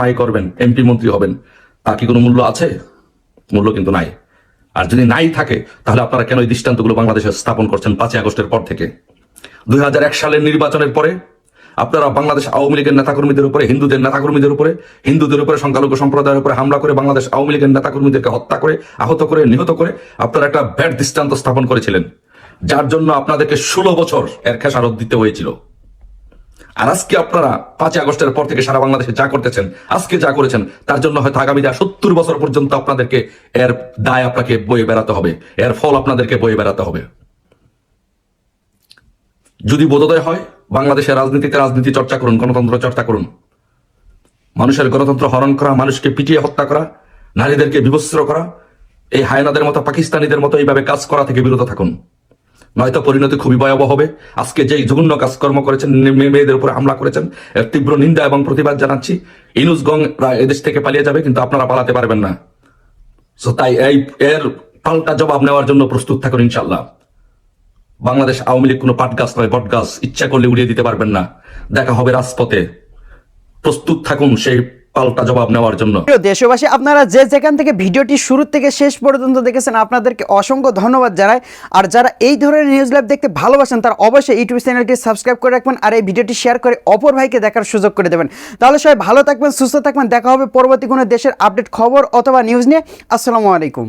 ঠাঁই করবেন, এমপি মন্ত্রী হবেন, তার কি কোনো মূল্য আছে? মূল্য কিন্তু নাই। আর যদি নাই থাকে তাহলে আপনারা কেন এই দৃষ্টান্তগুলো বাংলাদেশে স্থাপন করছেন 5ই আগস্টের পর থেকে? 2001 সালের নির্বাচনের পরে আপনারা বাংলাদেশ আওয়ামী লীগের নেতাকর্মীদের উপরে, হিন্দুদের নেতাকর্মীদের উপরে, হিন্দুদের উপরে, সংখ্যালঘু সম্প্রদায়ের উপরে হামলা করে বাংলাদেশ আওয়ামী লীগের নেতাকর্মীদেরকে হত্যা করে, আহত করে, নিহত করে আপনারা একটা ব্যাড দৃষ্টান্ত স্থাপন করেছিলেন, যার জন্য আপনাদেরকে 16 বছর এর খেসারত দিতে হয়েছিল। আর আজকে আপনারা 5ই আগস্টের পর থেকে সারা বাংলাদেশে যা করতেছেন, আজকে যা করেছেন, তার জন্য হয়তো আগামী 70 বছর পর্যন্ত আপনাদেরকে এর দায় আপনাকে বয়ে বেড়াতে হবে, এর ফল আপনাদেরকে বয়ে বেড়াতে হবে। যদি বোধোদয় হয়, বাংলাদেশের রাজনীতিতে রাজনীতি চর্চা করুন, গণতন্ত্র চর্চা করুন। মানুষের গণতন্ত্র হরণ করা, মানুষকে পিটিয়ে হত্যা করা, নারীদেরকে বিভস্ত্র করা, এই হায়নাদের মতো, পাকিস্তানিদের মতো এইভাবে কাজ করা থেকে বিরত থাকুন, নয়তো পরিণতি খুবই ভয়াবহ হবে। আজকে যে জঘন্য কাজকর্ম করেছেন, মেয়েদের উপরে হামলা করেছেন, এর তীব্র নিন্দা এবং প্রতিবাদ জানাচ্ছি। ইনুস গং এদেশ থেকে পালিয়ে যাবে, কিন্তু আপনারা পালাতে পারবেন না। তাই এর পাল্টা জবাব নেওয়ার জন্য প্রস্তুত থাকুন ইনশাল্লাহ। বাংলাদেশ আওয়ামী লীগ কোনো পাট গাছ নয়, বট গাছ, ইচ্ছা করলে উড়িয়ে দিতে পারবেন না। দেখা হবে রাজপথে, প্রস্তুত থাকুন সেই পাল্টা জবাব নেওয়ার জন্য। দেশবাসী, আপনারা যে যেখান থেকে ভিডিওটি শুরু থেকে শেষ পর্যন্ত দেখেছেন, আপনাদেরকে অসংখ্য ধন্যবাদ জানাই। আর যারা এই ধরনের নিউজ লাইভ দেখতে ভালোবাসেন, তারা অবশ্যই ইউটিউব চ্যানেলটি সাবস্ক্রাইব করে রাখবেন, আর এই ভিডিওটি শেয়ার করে অপর ভাইকে দেখার সুযোগ করে দেবেন। তাহলে সবাই ভালো থাকবেন, সুস্থ থাকবেন। দেখা হবে পরবর্তী কোনো দেশের আপডেট খবর অথবা নিউজ নিয়ে। আসসালামু আলাইকুম।